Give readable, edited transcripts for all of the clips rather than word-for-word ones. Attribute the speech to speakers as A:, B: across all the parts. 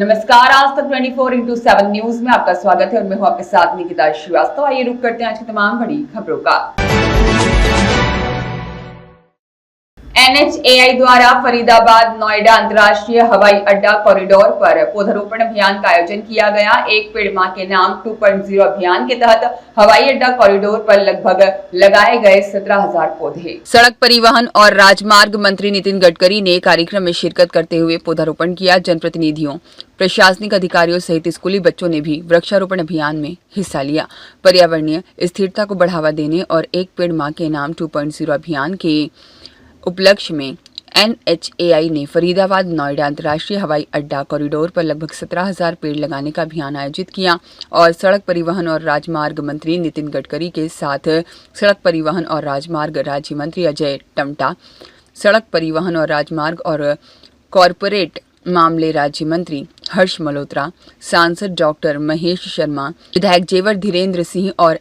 A: नमस्कार, आज तक 24/7 न्यूज में आपका स्वागत है और मैं हूं आपके साथ निकिता श्रीवास्तव। आइए रुक करते हैं आज की तमाम बड़ी खबरों का। NHAI द्वारा फरीदाबाद नोएडा अंतर्राष्ट्रीय हवाई अड्डा कॉरिडोर पर पौधारोपण अभियान का आयोजन किया गया। एक पेड़ मां के नाम 2.0 अभियान के तहत हवाई अड्डा कॉरिडोर पर लगभग लगाए गए 17,000 पौधे। सड़क परिवहन और राजमार्ग मंत्री नितिन गडकरी ने कार्यक्रम में शिरकत करते हुए पौधारोपण किया। जनप्रतिनिधियों, प्रशासनिक अधिकारियों सहित स्कूली बच्चों ने भी वृक्षारोपण अभियान में हिस्सा लिया। पर्यावरणीय स्थिरता को बढ़ावा देने और एक पेड़ मां के नाम 2.0 अभियान के उपलक्ष्य में NHAI ने फरीदाबाद नोएडा अंतर्राष्ट्रीय हवाई अड्डा कॉरिडोर पर लगभग 17,000 पेड़ लगाने का अभियान आयोजित किया और सड़क परिवहन और राजमार्ग मंत्री नितिन गडकरी के साथ सड़क परिवहन और राजमार्ग राज्य मंत्री अजय टमटा, सड़क परिवहन और राजमार्ग और कॉरपोरेट मामले राज्य मंत्री हर्ष मल्होत्रा, सांसद डॉक्टर महेश शर्मा, विधायक जेवर धीरेन्द्र सिंह और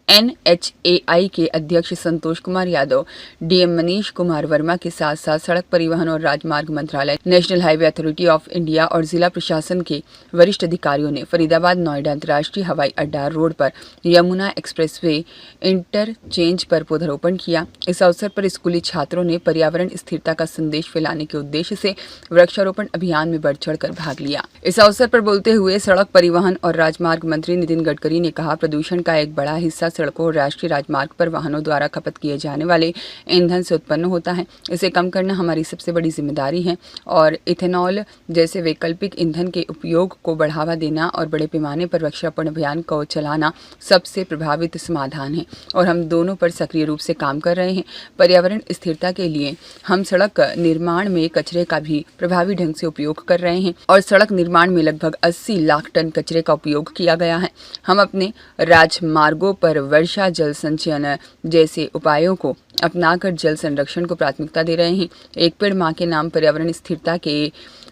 A: NHAI के अध्यक्ष संतोष कुमार यादव, DM मनीष कुमार वर्मा के साथ साथ सड़क परिवहन और राजमार्ग मंत्रालय, national highway authority of India और जिला प्रशासन के वरिष्ठ अधिकारियों ने फरीदाबाद नोएडा अंतर्राष्ट्रीय हवाई अड्डा रोड पर यमुना एक्सप्रेसवे इंटरचेंज पर पौधारोपण किया। इस अवसर पर स्कूली छात्रों ने पर्यावरण स्थिरता का संदेश फैलाने के उद्देश्य से वृक्षारोपण अभियान में बढ़ चढ़कर भाग लिया। इस अवसर पर बोलते हुए सड़क परिवहन और राजमार्ग मंत्री नितिन गडकरी ने कहा, प्रदूषण का एक बड़ा हिस्सा सड़कों और राष्ट्रीय राजमार्ग पर वाहनों द्वारा खपत किए जाने वाले ईंधन से उत्पन्न होता है। इसे कम करना हमारी सबसे बड़ी जिम्मेदारी है और इथेनॉल जैसे वैकल्पिक ईंधन के उपयोग को बढ़ावा देना और बड़े पैमाने पर वृक्षारोपण अभियान को चलाना सबसे प्रभावित समाधान है और हम दोनों पर सक्रिय रूप से काम कर रहे हैं। पर्यावरण स्थिरता के लिए हम सड़क निर्माण में कचरे का भी प्रभावी ढंग से उपयोग कर रहे हैं और सड़क निर्माण में लगभग 80 लाख टन कचरे का उपयोग किया गया है। हम अपने राजमार्गों पर वर्षा जल संचयन जैसे उपायों को अपनाकर जल संरक्षण को प्राथमिकता दे रहे हैं। एक पेड़ मां के नाम पर्यावरण स्थिरता के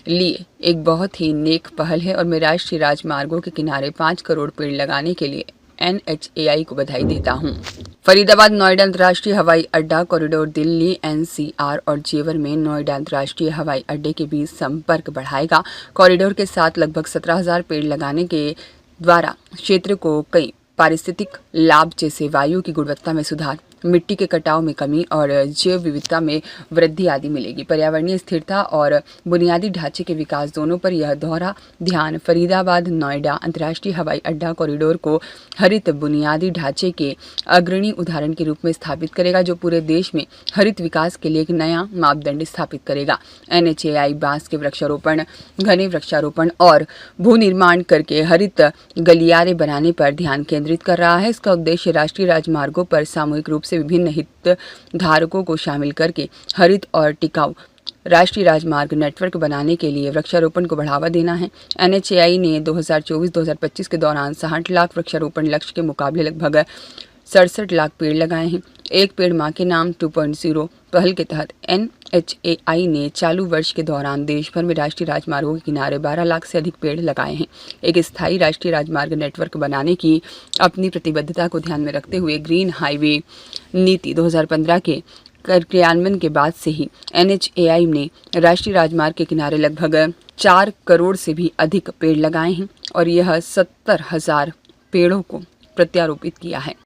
A: लिए एक बहुत ही नेक पहल है और मैं राष्ट्रीय राजमार्गों के किनारे 5 करोड़ पेड़ लगाने के लिए NHAI को बधाई देता हूं। फरीदाबाद नोएडा अंतर्राष्ट्रीय हवाई अड्डा कॉरिडोर दिल्ली NCR और जेवर में नोएडा अंतर्राष्ट्रीय हवाई अड्डे के बीच संपर्क बढ़ाएगा। कॉरिडोर के साथ लगभग 17,000 पेड़ लगाने के द्वारा क्षेत्र को कई पारिस्थितिक लाभ जैसे वायु की गुणवत्ता में सुधार, मिट्टी के कटाव में कमी और जैव विविधता में वृद्धि आदि मिलेगी। पर्यावरणीय स्थिरता और बुनियादी ढांचे के विकास दोनों पर यह दोहरा ध्यान फरीदाबाद नोएडा अंतर्राष्ट्रीय हवाई अड्डा कॉरिडोर को हरित बुनियादी ढांचे के अग्रणी उदाहरण के रूप में स्थापित करेगा, जो पूरे देश में हरित विकास के लिए एक नया मापदंड स्थापित करेगा। NHAI बांस के वृक्षारोपण, घने वृक्षारोपण और भू निर्माण करके हरित गलियारे बनाने पर ध्यान केंद्रित कर रहा है। इसका उद्देश्य राष्ट्रीय राजमार्गों पर सामूहिक रूप से विभिन्न हितधारकों को शामिल करके हरित और टिकाऊ राष्ट्रीय राजमार्ग नेटवर्क बनाने के लिए वृक्षारोपण को बढ़ावा देना है। NHAI ने 2024-2025 के दौरान 60 लाख वृक्षारोपण लक्ष्य के मुकाबले लगभग 67 लाख पेड़ लगाए हैं। एक पेड़ मां के नाम 2.0 पहल के तहत NHAI ने चालू वर्ष के दौरान देश भर में राष्ट्रीय राजमार्गों के किनारे 12 लाख से अधिक पेड़ लगाए हैं। एक स्थायी राष्ट्रीय राजमार्ग नेटवर्क बनाने की अपनी प्रतिबद्धता को ध्यान में रखते हुए ग्रीन हाईवे नीति 2015 के क्रियान्वयन के बाद से ही NHAI ने राष्ट्रीय राजमार्ग के किनारे लगभग 4 करोड़ से भी अधिक पेड़ लगाए हैं और यह 70,000 पेड़ों को प्रत्यारोपित किया है।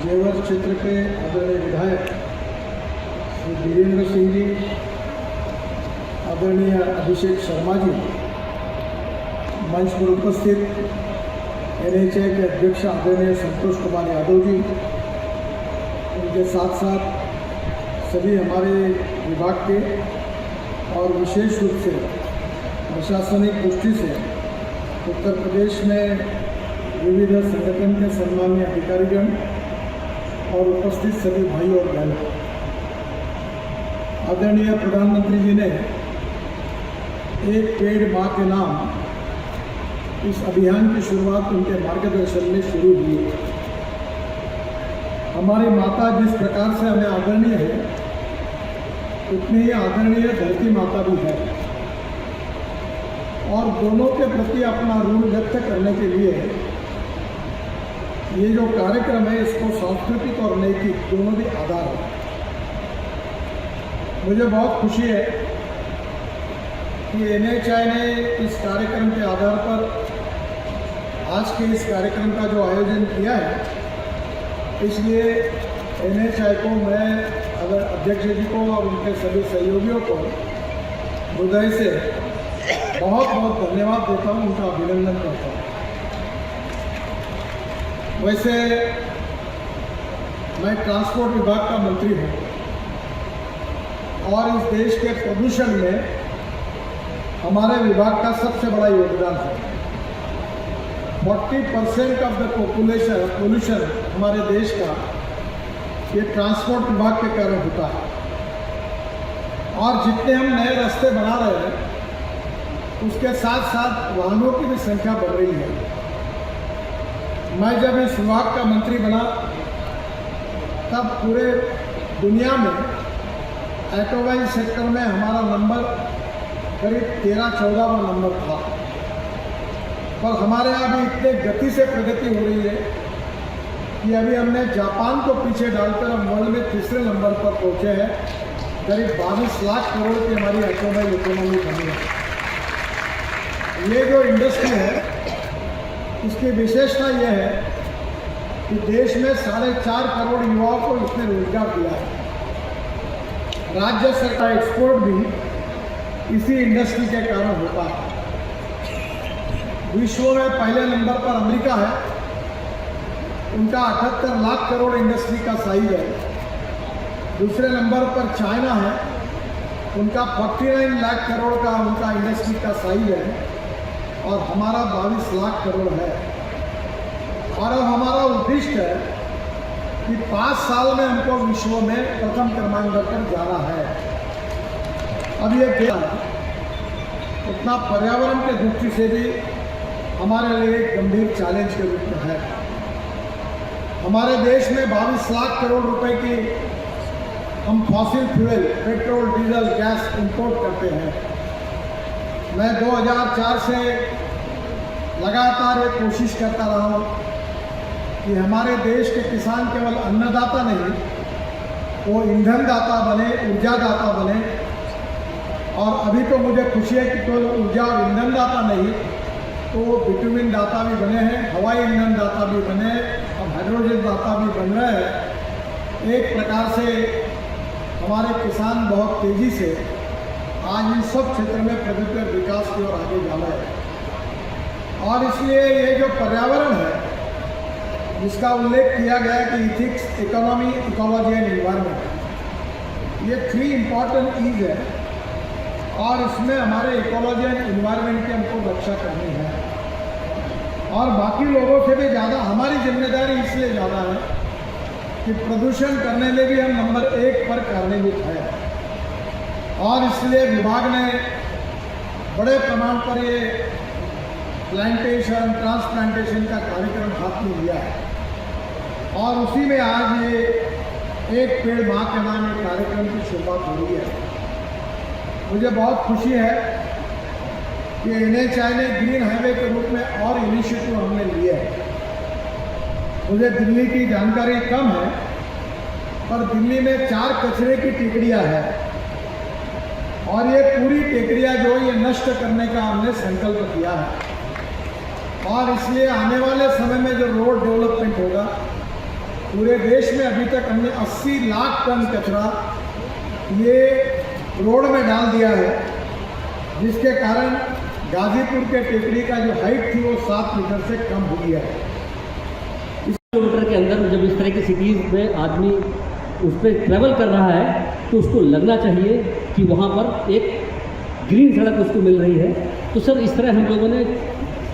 B: जेवर क्षेत्र के आदरणीय विधायक श्री वीरेंद्र सिंह जी, आदरणीय अभिषेक शर्मा जी, मंच पर उपस्थित NHA के अध्यक्ष आदरणीय संतोष कुमार यादव जी, उनके साथ साथ सभी हमारे विभाग के और विशेष रूप से प्रशासनिक दृष्टि से उत्तर प्रदेश में विविध संगठन के सम्मानीय अधिकारीगण और उपस्थित सभी भाई और बहनों, आदरणीय प्रधानमंत्री जी ने एक पेड़ माँ के नाम इस अभियान की शुरुआत उनके मार्गदर्शन में शुरू हुई। हमारी माता जिस प्रकार से हमें आदरणीय है, उतनी ही आदरणीय धरती माता भी है, और दोनों के प्रति अपना ऋण व्यक्त करने के लिए ये जो कार्यक्रम है, इसको सांस्कृतिक और नैतिक दोनों भी आधार है। मुझे बहुत खुशी है कि NHI ने इस कार्यक्रम के आधार पर आज के इस कार्यक्रम का जो आयोजन किया है, इसलिए NHI को मैं अध्यक्ष जी को और उनके सभी सहयोगियों को हृदय से बहुत बहुत धन्यवाद देता हूँ, उनका अभिनंदन करता हूँ। वैसे मैं ट्रांसपोर्ट विभाग का मंत्री हूँ और इस देश के प्रदूषण में हमारे विभाग का सबसे बड़ा योगदान है। 40% ऑफ द पोल्यूशन हमारे देश का ये ट्रांसपोर्ट विभाग के कारण होता है, और जितने हम नए रास्ते बना रहे हैं, उसके साथ साथ वाहनों की भी संख्या बढ़ रही है। मैं जब इस विभाग का मंत्री बना, तब पूरे दुनिया में ऑटोमोबाइल सेक्टर में हमारा नंबर करीब 13-14वां नंबर था, पर हमारे यहाँ भी इतने गति से प्रगति हो रही है कि अभी हमने जापान को पीछे डालकर हम वर्ल्ड में तीसरे नंबर पर पहुँचे हैं। करीब 22 लाख करोड़ की हमारी ऑटोमोबाइल इकोनॉमी बनी है। ये जो इंडस्ट्री है, इसकी विशेषता यह है कि देश में 4.5 करोड़ युवाओं को इसने रोजगार दिया है। राज्य सरकार एक्सपोर्ट भी इसी इंडस्ट्री के कारण होता है। विश्व में पहले नंबर पर अमेरिका है, उनका 78 लाख करोड़ इंडस्ट्री का साइज है, दूसरे नंबर पर चाइना है, उनका 49 लाख करोड़ का उनका इंडस्ट्री का साइज है और हमारा 22 लाख करोड़ है। और अब हमारा उद्देश्य है कि 5 साल में हमको विश्व में प्रथम क्रमांक पर जाना है। अब ये क्या है, उतना पर्यावरण के दृष्टि से भी हमारे लिए एक गंभीर चैलेंज के रूप में है। हमारे देश में 22 लाख करोड़ रुपए की हम fossil fuel, petrol, diesel, gas import करते हैं। मैं 2004 से लगातार ये कोशिश करता रहा हूँ कि हमारे देश के किसान केवल अन्नदाता नहीं, वो ईंधन दाता बने, ऊर्जा दाता बने। और अभी तो मुझे खुशी है कि केवल ऊर्जा और ईंधन दाता नहीं, तो वो बिटुमिन दाता भी बने हैं, हवाई ईंधन दाता भी बने हैं, अब हाइड्रोजन दाता भी बन रहे हैं। एक प्रकार से हमारे किसान बहुत तेज़ी से आज इन सब क्षेत्र में प्रगति और विकास की ओर आगे जा रहे हैं। और इसलिए ये जो पर्यावरण है, जिसका उल्लेख किया गया कि ethics, economy, ecology and environment, ये 3 इम्पॉर्टेंट ईज है और इसमें हमारे इकोलॉजी एंड इन्वायरमेंट की हमको रक्षा करनी है। और बाकी लोगों से भी ज़्यादा हमारी जिम्मेदारी इसलिए ज़्यादा है कि प्रदूषण करने में भी हम नंबर 1 पर कार्यान्वित है। और इसलिए विभाग ने बड़े प्रमाण पर ये प्लांटेशन, ट्रांसप्लांटेशन का कार्यक्रम हाथ में लिया है। और उसी में आज ये एक पेड़ माँ के नाम एक कार्यक्रम की शुरुआत हो रही है। मुझे बहुत खुशी है कि NHAI ग्रीन हाईवे के रूप में और इनिशिएटिव हमने लिए हैं। मुझे दिल्ली की जानकारी कम है, पर दिल्ली में 4 कचरे की टेकड़ियाँ हैं और ये पूरी टेकड़ियाँ जो ये नष्ट करने का हमने संकल्प किया है। और इसलिए आने वाले समय में जो रोड डेवलपमेंट होगा, पूरे देश में अभी तक हमने 80 लाख टन कचरा ये रोड में डाल दिया है, जिसके कारण गाजीपुर के टेकड़ी का जो हाइट थी वो 7 मीटर से कम हुई है।
C: इस किलोमीटर के अंदर जब इस तरह की सिटीज़ में आदमी उस पर ट्रैवल कर रहा है तो उसको लगना चाहिए कि वहाँ पर एक ग्रीन सड़क उसको मिल रही है। तो सर इस तरह हम लोगों ने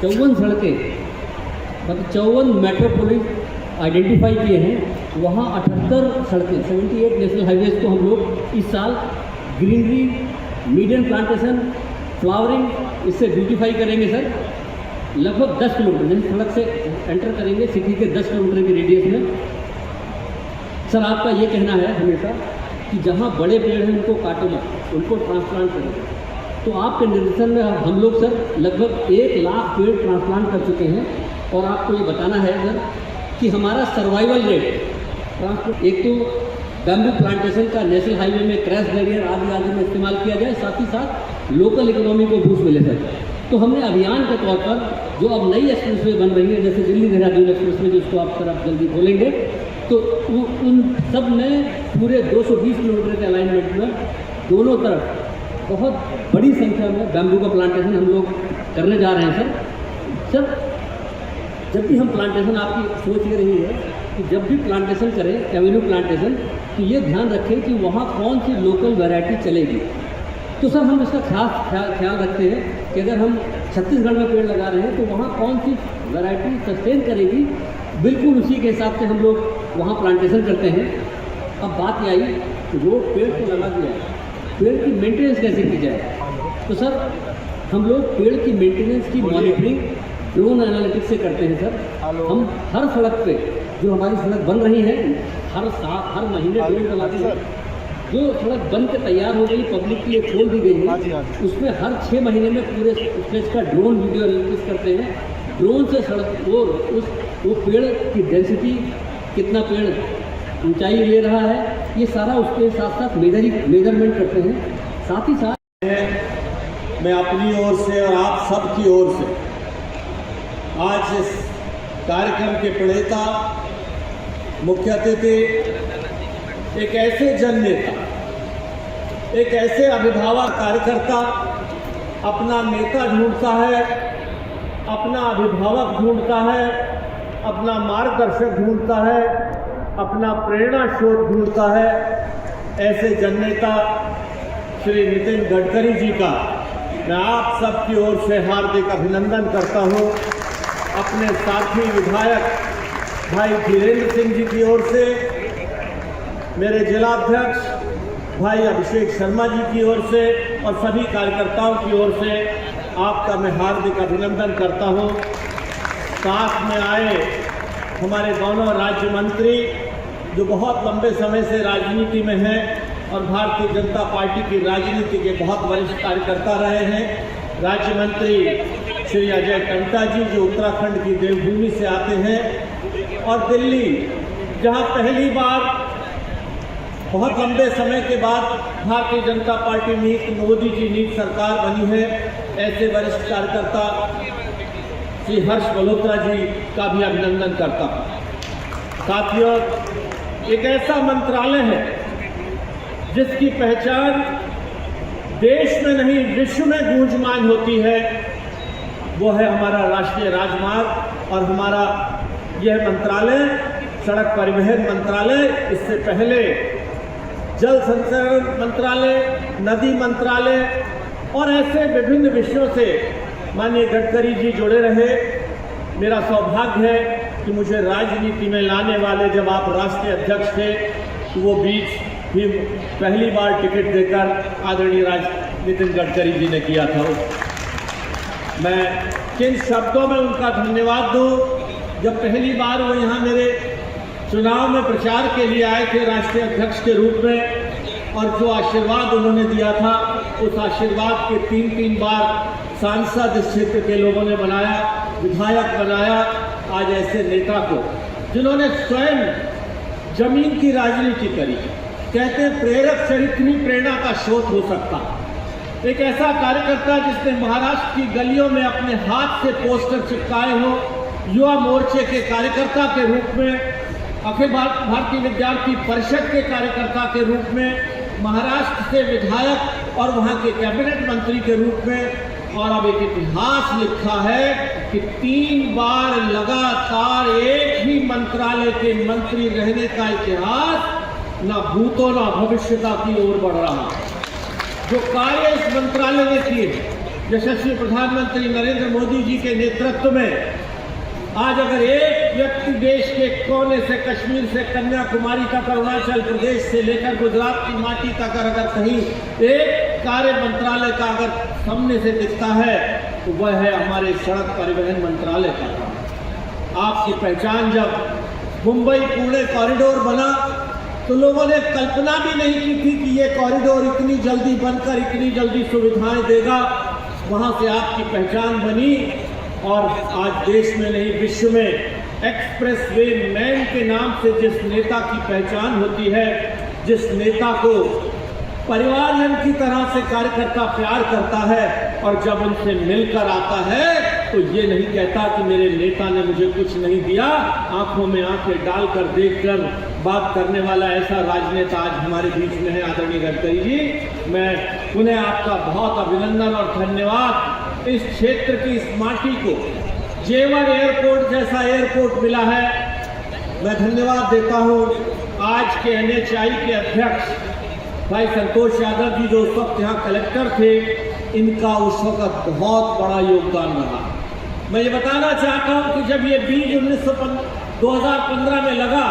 C: 54 सड़कें, मतलब 54 मेट्रोपोलिस आइडेंटिफाई किए हैं। वहाँ 78 सड़कें, 78 नेशनल हाईवेज को हम लोग इस साल ग्रीनरी, मीडियम प्लांटेशन, फ्लावरिंग इससे ब्यूटीफाई करेंगे सर। लगभग 10 किलोमीटर जैसे सड़क से एंटर करेंगे सिटी के 10 किलोमीटर के रेडियस में। सर आपका ये कहना है हमेशा कि जहाँ बड़े पेड़ हैं उनको काटो मत, उनको ट्रांसप्लांट करें। तो आपके निर्देशन में हम लोग सर लगभग 1 लाख पेड़ ट्रांसप्लांट कर चुके हैं। और आपको ये बताना है सर कि हमारा सर्वाइवल रेट ट्रांसपोर्ट, एक तो बैम्बू प्लांटेशन का नेशनल हाईवे में क्रैश बैरियर आदि में इस्तेमाल किया जाए, साथ ही साथ लोकल इकोनॉमी को बूस्ट मिले सर। तो हमने अभियान के तौर पर जो अब नई एक्सप्रेसवे बन रही है, जैसे दिल्ली देहरादून एक्सप्रेसवे जिसको आप सर आप जल्दी खोलेंगे, तो उन सब में पूरे 220 किलोमीटर के अलाइनमेंट में दोनों तरफ बहुत बड़ी संख्या में बैम्बू का प्लांटेशन हम लोग करने जा रहे हैं सर। सर जब भी हम प्लांटेशन, आपकी सोच ये रही है कि जब भी प्लांटेशन करें, एवेन्यू प्लांटेशन, तो ये ध्यान रखें कि वहाँ कौन सी लोकल वैरायटी चलेगी। तो सर हम इसका ख्याल रखते हैं कि अगर हम छत्तीसगढ़ में पेड़ लगा रहे हैं तो वहाँ कौन सी वैरायटी सस्टेन करेगी, बिल्कुल उसी के हिसाब से हम लोग वहाँ प्लांटेशन करते हैं। अब बात ये आई कि रोड पेड़ को लगा दिया है, पेड़ की मेंटेनेंस कैसे की जाए। तो सर हम लोग पेड़ की मेंटेनेंस की मॉनिटरिंग ड्रोन एनालिटिक्स से करते हैं सर। हम हर सड़क पे जो हमारी सड़क बन रही है, हर महीने ड्रोन चलाते हैं। जो सड़क बन के तैयार हो गई, पब्लिक के लिए खोल दी गई है, उसमें हर 6 महीने में पूरे स्ट्रेच का ड्रोन वीडियो एनालिसिस करते हैं। ड्रोन से सड़क वो पेड़ की डेंसिटी, कितना पेड़ ऊंचाई ले रहा है, ये सारा उसके साथ साथ मेजरमेंट करते हैं। साथ ही साथ
D: मैं अपनी ओर से और आप सब की ओर से आज इस कार्यक्रम के प्रणेता, मुख्य अतिथि, एक ऐसे जननेता, एक ऐसे अभिभावक कार्यकर्ता अपना नेता ढूंढता है, अपना अभिभावक ढूंढता है, अपना मार्गदर्शक ढूंढता है, अपना प्रेरणा स्रोत ढूंढता है, ऐसे जननेता श्री नितिन गडकरी जी का मैं आप सबकी ओर से हार्दिक अभिनंदन करता हूं। अपने साथी विधायक भाई धीरेन्द्र सिंह जी की ओर से, मेरे जिलाध्यक्ष भाई अभिषेक शर्मा जी की ओर से और सभी कार्यकर्ताओं की ओर से आपका मैं हार्दिक अभिनंदन करता हूं। साथ में आए हमारे दोनों राज्य मंत्री जो बहुत लंबे समय से राजनीति में हैं और भारतीय जनता पार्टी की राजनीति के बहुत वरिष्ठ कार्यकर्ता रहे हैं। राज्य मंत्री श्री अजय टम्टा जी जो उत्तराखंड की देवभूमि से आते हैं और दिल्ली जहां पहली बार बहुत लंबे समय के बाद भारतीय जनता पार्टी नीत मोदी जी नीत सरकार बनी है, ऐसे वरिष्ठ कार्यकर्ता श्री हर्ष मल्होत्रा जी का भी अभिनंदन करता हूं। साथियों, एक ऐसा मंत्रालय है जिसकी पहचान देश में नहीं विश्व में गूंजमान होती है, वो है हमारा राष्ट्रीय राजमार्ग और हमारा यह मंत्रालय सड़क परिवहन मंत्रालय। इससे पहले जल संसाधन मंत्रालय, नदी मंत्रालय और ऐसे विभिन्न विषयों से माननीय गडकरी जी जुड़े रहे। मेरा सौभाग्य है कि मुझे राजनीति में लाने वाले जब आप राष्ट्रीय अध्यक्ष थे तो वो बीच भी पहली बार टिकट देकर आदरणीय नितिन गडकरी जी ने किया था। मैं किन शब्दों में उनका धन्यवाद दूं। जब पहली बार वो यहाँ मेरे चुनाव में प्रचार के लिए आए थे राष्ट्रीय अध्यक्ष के रूप में और जो आशीर्वाद उन्होंने दिया था उस आशीर्वाद के 3 बार सांसद इस क्षेत्र के लोगों ने बनाया, विधायक बनाया। आज ऐसे नेता को जिन्होंने स्वयं जमीन की राजनीति करी, कहते प्रेरक चरित्र ही प्रेरणा का स्रोत हो सकता। एक ऐसा कार्यकर्ता जिसने महाराष्ट्र की गलियों में अपने हाथ से पोस्टर चिपकाए हो, युवा मोर्चे के कार्यकर्ता के रूप में, अखिल भारतीय विद्यार्थी परिषद के कार्यकर्ता के रूप में, महाराष्ट्र से विधायक और वहां के कैबिनेट मंत्री के रूप में, और अब एक इतिहास लिखा है कि 3 बार लगातार एक ही मंत्रालय के मंत्री रहने का इतिहास न भूतो न भविष्यता की ओर बढ़ रहा। जो कार्य इस मंत्रालय ने किए, यशस्वी प्रधानमंत्री नरेंद्र मोदी जी के नेतृत्व में, आज अगर एक व्यक्ति देश के कोने से, कश्मीर से कन्याकुमारी तक, अरुणाचल प्रदेश से लेकर गुजरात की माटी तक अगर कहीं एक कार्य मंत्रालय का अगर सामने से दिखता है तो वह है हमारे सड़क परिवहन मंत्रालय का काम। आपकी पहचान जब मुंबई पुणे कॉरिडोर बना तो लोगों ने कल्पना भी नहीं की थी कि ये कॉरिडोर इतनी जल्दी बनकर इतनी जल्दी सुविधाएं देगा। वहाँ से आपकी पहचान बनी और आज देश में नहीं विश्व में एक्सप्रेस वे मैन के नाम से जिस नेता की पहचान होती है, जिस नेता को परिवारजन की तरह से कार्यकर्ता प्यार करता है और जब उनसे मिलकर आता है तो ये नहीं कहता कि मेरे नेता ने मुझे कुछ नहीं दिया, आंखों में आंखें डालकर देखकर बात करने वाला ऐसा राजनेता आज हमारे बीच में है आदरणीय गडकरी जी। मैं पुनः आपका बहुत अभिनंदन और धन्यवाद। इस क्षेत्र की इस माटी को जेवर एयरपोर्ट जैसा एयरपोर्ट मिला है, मैं धन्यवाद देता हूँ। आज के NHAI के अध्यक्ष भाई संतोष यादव जी जो उस वक्त यहाँ कलेक्टर थे, इनका उस वक्त बहुत बड़ा योगदान रहा। मैं ये बताना चाहता हूँ कि जब ये बीज 2015 में लगा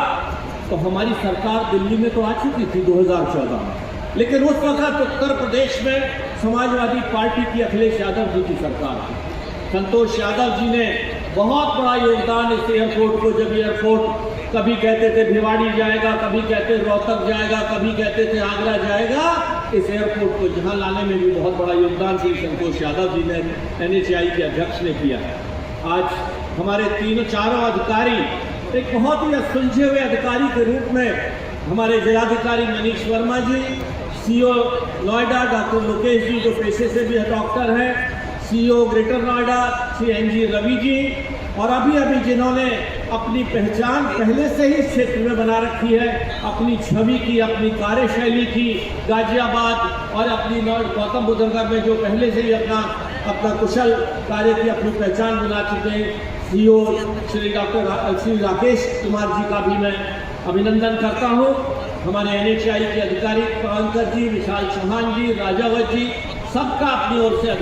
D: तो हमारी सरकार दिल्ली में तो आ चुकी थी 2014 में, लेकिन उस वक्त उत्तर प्रदेश में समाजवादी पार्टी की अखिलेश यादव जी की सरकार थी। संतोष यादव जी ने बहुत बड़ा योगदान इस एयरपोर्ट को, जब एयरपोर्ट कभी कहते थे भिवाड़ी जाएगा, कभी कहते रोहतक जाएगा, कभी कहते थे आगरा जाएगा, इस एयरपोर्ट को जहां लाने में भी बहुत बड़ा योगदान श्री संतोष यादव जी ने NHAI के अध्यक्ष ने किया। आज हमारे चारों अधिकारी एक बहुत ही सुलझे हुए अधिकारी के रूप में हमारे जिलाधिकारी मनीष वर्मा जी, CO नोएडा डॉक्टर लोकेश जी जो पेशे से भी डॉक्टर हैं, CO greater Noida Shri NG Ravi ji, और अभी जिन्होंने अपनी पहचान पहले से ही क्षेत्र में बना रखी है, अपनी छवि की, अपनी कार्यशैली की, गाजियाबाद और अपनी गौतम बुद्ध नगर में जो पहले से ही अपना कुशल कार्य की अपनी पहचान बना चुके हैं, CEO श्री राकेश कुमार जी का भी मैं अभिनंदन करता हूँ। हमारे NHAI के अधिकारी प्रांकर जी, विशाल चौहान जी, राजावत जी, सबका अपनी ओर से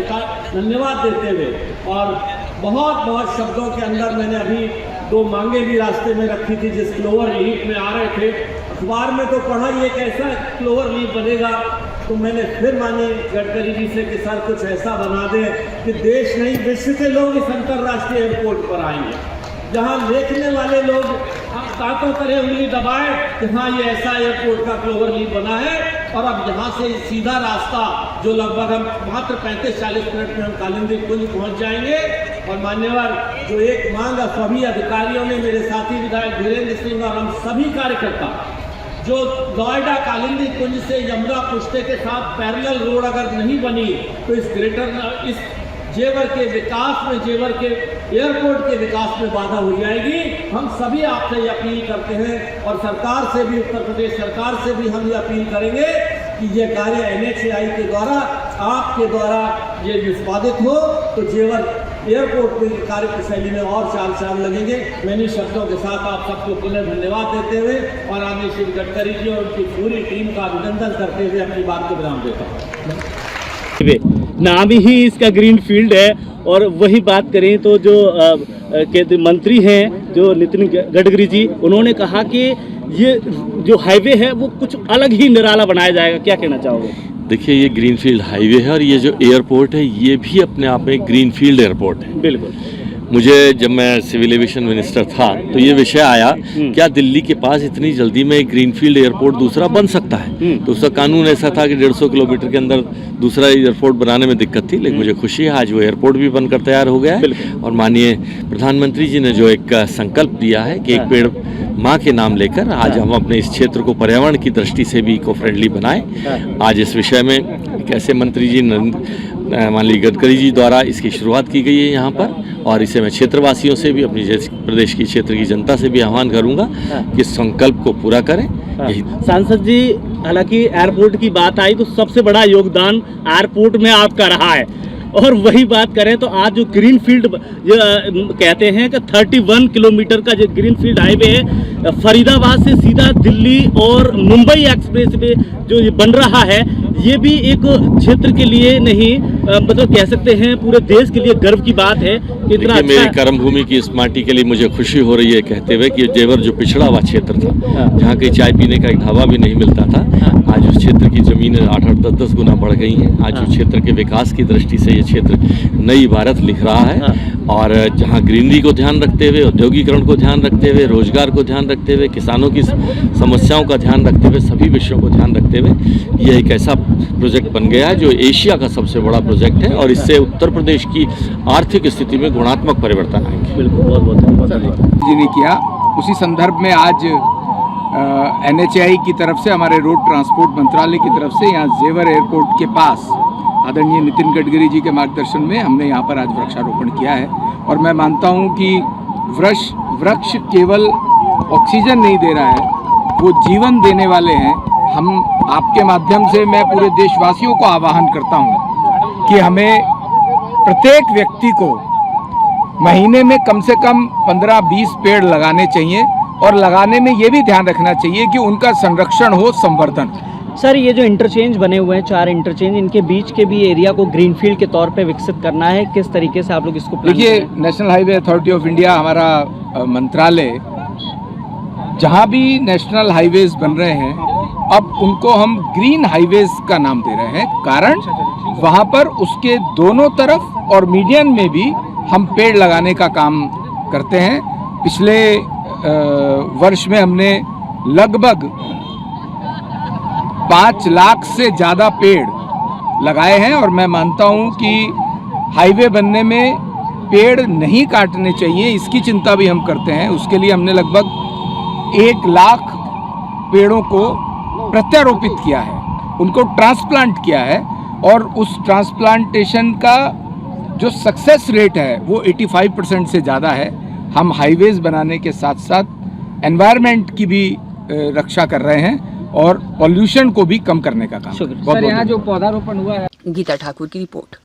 D: धन्यवाद देते हुए, और बहुत शब्दों के अंदर मैंने अभी 2 मांगे भी रास्ते में रखी थी जिस क्लोवर लीफ में आ रहे थे। अखबार में तो पढ़ा ये कैसा क्लोवर लीफ बनेगा, तो मैंने फिर माननीय गडकरी जी से कि सर कुछ ऐसा बना दें कि देश नहीं विश्व के लोग इस अंतर्राष्ट्रीय एयरपोर्ट पर आएंगे, जहां देखने वाले लोग ताकों तरह उंगली दबाए कि हाँ ये ऐसा एयरपोर्ट का क्लोवर लीफ बना है। और अब यहाँ से सीधा रास्ता जो लगभग हम मात्र 35-40 मिनट में हम कालिंदी कुंज पहुँच जाएंगे। और मान्यवर जो एक मांग सभी अधिकारियों ने, मेरे साथी विधायक धीरेन्द्र सिंह और हम सभी कार्यकर्ता, जो नोएडा कालिंदी कुंज से यमुना पुश्ते के साथ पैरेलल रोड अगर नहीं बनी तो इस जेवर के विकास में, जेवर के एयरपोर्ट के विकास में बाधा हो जाएगी। हम सभी आपसे ये अपील करते हैं और सरकार से भी, उत्तर प्रदेश सरकार से भी हम ये अपील करेंगे कि ये कार्य NHAI के द्वारा, आपके द्वारा ये निष्पादित हो तो जेवर एयरपोर्ट में कार्यप्रशैली में और 4 साल लगेंगे। मैंने शब्दों के साथ आप सबको पुनः धन्यवाद देते हुए और आदरणीय श्री गडकरी जी और उनकी पूरी टीम का अभिनंदन करते हुए अपनी बात को विराम देता हूँ।
E: नाम ही इसका ग्रीन फील्ड है। और वही बात करें तो जो केंद्रीय मंत्री हैं जो नितिन गडकरी जी, उन्होंने कहा कि ये जो हाईवे है वो कुछ अलग ही निराला बनाया जाएगा, क्या कहना चाहोगे?
F: देखिए, ये ग्रीनफील्ड हाईवे है और ये जो एयरपोर्ट है ये भी अपने आप में ग्रीनफील्ड एयरपोर्ट है।
E: बिल्कुल।
F: मुझे जब मैं सिविल एविएशन मिनिस्टर था तो ये विषय आया, क्या दिल्ली के पास इतनी जल्दी में एक ग्रीनफील्ड एयरपोर्ट दूसरा बन सकता है? तो उसका कानून ऐसा था कि 150 किलोमीटर के अंदर दूसरा एयरपोर्ट बनाने में दिक्कत थी, लेकिन मुझे खुशी है आज वो एयरपोर्ट भी बनकर तैयार हो गया है। और माननीय प्रधानमंत्री जी ने जो एक संकल्प दिया है कि एक पेड़ माँ के नाम लेकर आज हम अपने इस क्षेत्र को पर्यावरण की दृष्टि से भी इको फ्रेंडली बनाएं। आज इस विषय में एक ऐसे मंत्री जी माननीय गडकरी जी द्वारा इसकी शुरुआत की गई है यहाँ पर, और इसे मैं क्षेत्रवासियों से भी, अपनी प्रदेश की क्षेत्र की जनता से भी आह्वान करूँगा कि संकल्प को पूरा करें।
E: सांसद जी, हालांकि एयरपोर्ट की बात आई तो सबसे बड़ा योगदान एयरपोर्ट में आपका रहा है, और वही बात करें तो आज जो ग्रीन फील्ड कहते हैं कि 31 किलोमीटर का जो ग्रीन फील्ड हाईवे है, फरीदाबाद से सीधा दिल्ली और मुंबई एक्सप्रेस वे जो ये बन रहा है, ये भी एक क्षेत्र के लिए नहीं मतलब कह सकते हैं पूरे देश के लिए गर्व की बात है कि इतना अच्छा।
F: मेरी कर्म भूमि की इस माटी के लिए मुझे खुशी हो रही है कहते हुए कि जेवर जो पिछड़ा हुआ क्षेत्र था, जहाँ कहीं चाय पीने का एक ढाबा भी नहीं मिलता था, आज उस क्षेत्र की जमीनें 8-8, 10-10 गुना बढ़ गई हैं। आज उस क्षेत्र के विकास की दृष्टि से ये क्षेत्र नई भारत लिख रहा है। और जहाँ ग्रीनरी को ध्यान रखते हुए, औद्योगिकरण को ध्यान रखते हुए, रोजगार को ध्यान रखते हुए, किसानों की समस्याओं का ध्यान रखते हुए, सभी विषयों को ध्यान रखते हुए यह एक ऐसा प्रोजेक्ट बन गया है जो एशिया का सबसे बड़ा प्रोजेक्ट है, और इससे उत्तर प्रदेश की आर्थिक स्थिति में गुणात्मक परिवर्तन आएंगे।
E: बिल्कुल, बहुत बहुत
G: जी ने किया। उसी संदर्भ में आज NHAI की तरफ से, हमारे रोड ट्रांसपोर्ट मंत्रालय की तरफ से यहाँ जेवर एयरपोर्ट के पास आदरणीय नितिन गडकरी जी के मार्गदर्शन में हमने यहाँ पर आज वृक्षारोपण किया है। और मैं मानता हूँ कि वृक्ष केवल ऑक्सीजन नहीं दे रहा है, वो जीवन देने वाले हैं। हम आपके माध्यम से मैं पूरे देशवासियों को आह्वान करता हूँ कि हमें प्रत्येक व्यक्ति को महीने में कम से कम 15-20 पेड़ लगाने चाहिए, और लगाने में ये भी ध्यान रखना चाहिए कि उनका संरक्षण हो, संवर्धन।
H: सर, ये जो इंटरचेंज बने हुए हैं 4 इंटरचेंज, इनके बीच के भी एरिया को ग्रीनफील्ड के तौर पे विकसित करना है, किस तरीके से आप लोग इसको प्लान
G: देखिए, national highway authority of India हमारा मंत्रालय, जहाँ भी नेशनल हाईवेज बन रहे हैं अब उनको हम ग्रीन हाईवेज का नाम दे रहे हैं। कारण वहाँ पर उसके दोनों तरफ और मीडियन में भी हम पेड़ लगाने का काम करते हैं। पिछले वर्ष में हमने लगभग 5 लाख से ज़्यादा पेड़ लगाए हैं, और मैं मानता हूं कि हाईवे बनने में पेड़ नहीं काटने चाहिए, इसकी चिंता भी हम करते हैं। उसके लिए हमने लगभग 1 लाख पेड़ों को प्रत्यारोपित किया है, उनको ट्रांसप्लांट किया है, और उस ट्रांसप्लांटेशन का जो सक्सेस रेट है वो 85% से ज़्यादा है। हम हाईवेज बनाने के साथ साथ एनवायरनमेंट की भी रक्षा कर रहे हैं और पॉल्यूशन को भी कम करने का काम।
H: सर, यहाँ जो पौधारोपण हुआ है।
A: गीता ठाकुर की रिपोर्ट।